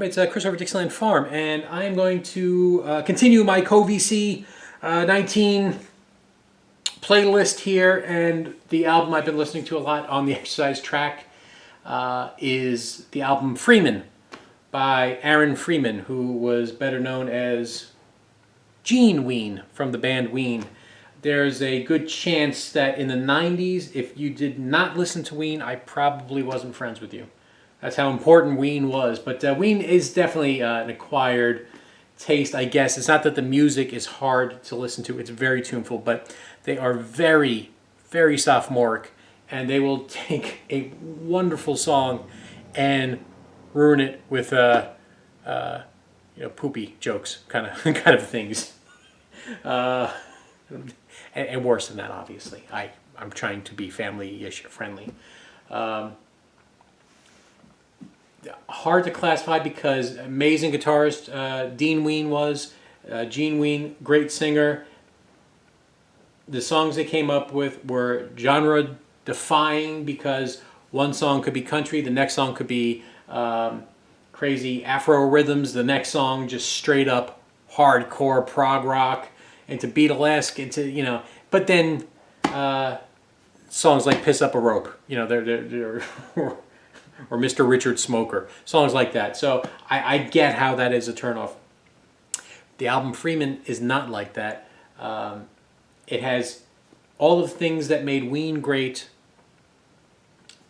It's Chris over at Dixieland Farm, and I am going to continue my COVC-19 playlist here. And the album I've been listening to a lot on the exercise track is the album Freeman by Aaron Freeman, who was better known as Gene Ween from the band Ween. There's a good chance that in the 90s, if you did not listen to Ween, I probably wasn't friends with you. That's how important Ween was. But Ween is definitely an acquired taste, I guess. It's not that the music is hard to listen to. It's very tuneful, but they are very, very sophomoric, and they will take a wonderful song and ruin it with poopy jokes, kind of things. And worse than that, obviously. I'm trying to be family-ish friendly. Hard to classify because amazing guitarist Dean Ween was. Gene Ween, great singer. The songs they came up with were genre-defying because one song could be country, the next song could be crazy Afro rhythms, the next song just straight up hardcore prog rock, into Beatlesque, into But then songs like "Piss Up a Rope," they're or Mr. Richard Smoker, songs like that. So I get how that is a turnoff. The album Freeman is not like that. It has all of the things that made Ween great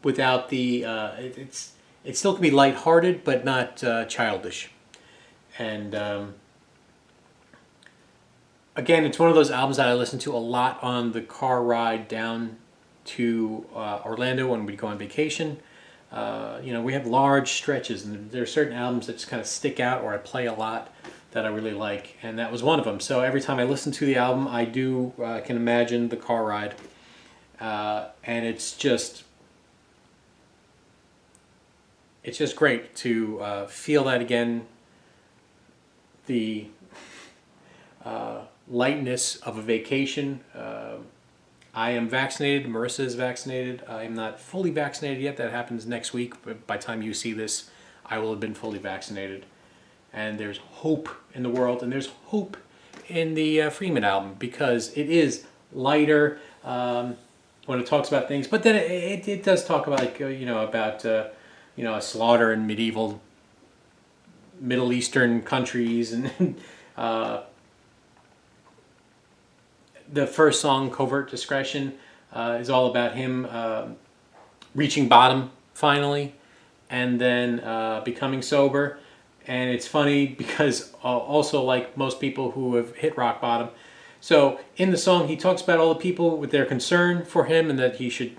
without the... it still can be lighthearted, but not childish. And again, it's one of those albums that I listen to a lot on the car ride down to Orlando when we go on vacation. We have large stretches, and there are certain albums that just kind of stick out, or I play a lot, that I really like, and that was one of them. So every time I listen to the album, I can imagine the car ride, and it's just great to feel that again. The lightness of a vacation. I am vaccinated. Marissa is vaccinated. I am not fully vaccinated yet. That happens next week. But by the time you see this, I will have been fully vaccinated. And there's hope in the world, and there's hope in the Freeman album because it is lighter when it talks about things. But then it does talk about a slaughter in medieval Middle Eastern countries, and the first song, Covert Discretion, is all about him reaching bottom finally, and then becoming sober. And it's funny because also, like most people who have hit rock bottom, so in the song he talks about all the people with their concern for him and that he should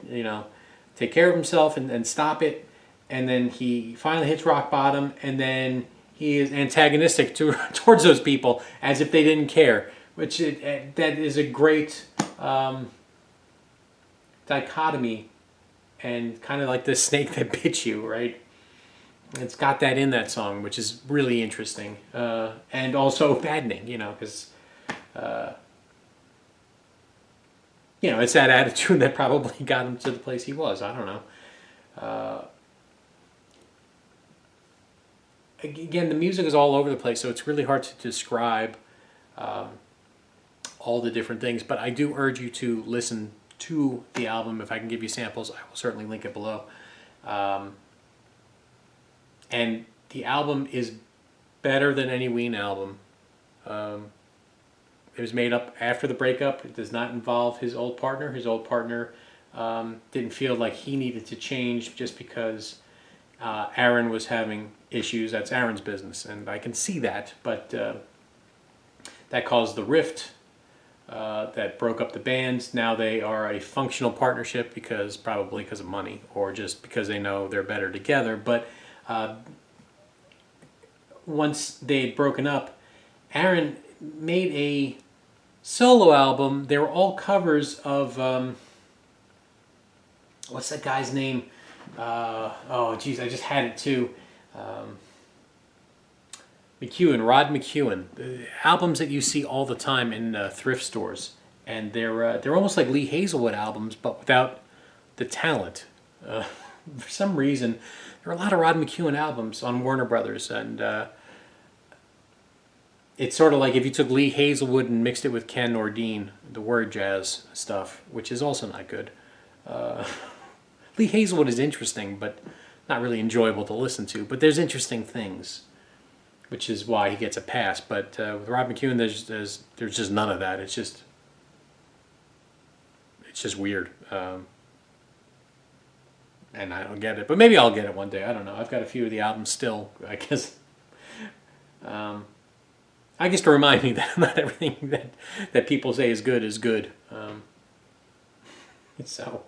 take care of himself and stop it. And then he finally hits rock bottom, and then he is antagonistic towards those people as if they didn't care. Which that is a great dichotomy, and kind of like the snake that bit you, right? It's got that in that song, which is really interesting, and also maddening, because it's that attitude that probably got him to the place he was. I don't know. Again, the music is all over the place, so it's really hard to describe all the different things, but I do urge you to listen to the album. If I can give you samples, I will certainly link it below. And the album is better than any Ween album. It was made up after the breakup. It does not involve his old partner. His old partner didn't feel like he needed to change just because Aaron was having issues. That's Aaron's business, and I can see that, but that caused the rift. That broke up the band. Now they are a functional partnership probably because of money, or just because they know they're better together. But once they had broken up, Aaron made a solo album. They were all covers of what's that guy's name? I just had it too. Rod McEwen, the albums that you see all the time in thrift stores, and they're almost like Lee Hazelwood albums, but without the talent. For some reason, there are a lot of Rod McEwen albums on Warner Brothers, and it's sort of like if you took Lee Hazelwood and mixed it with Ken Nordine, the word jazz stuff, which is also not good. Lee Hazelwood is interesting, but not really enjoyable to listen to. But there's interesting things, which is why he gets a pass. But with Rod McEwen, there's just none of that. It's just weird, and I don't get it. But maybe I'll get it one day. I don't know. I've got a few of the albums still, I guess. I guess to remind me that not everything that people say is good is good. So,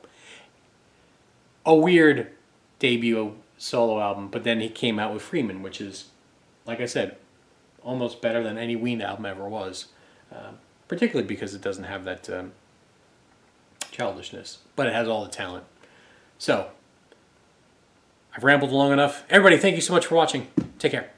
a weird debut solo album, but then he came out with Freeman, which is, like I said, almost better than any Ween album ever was. Particularly because it doesn't have that childishness, but it has all the talent. So, I've rambled long enough. Everybody, thank you so much for watching. Take care.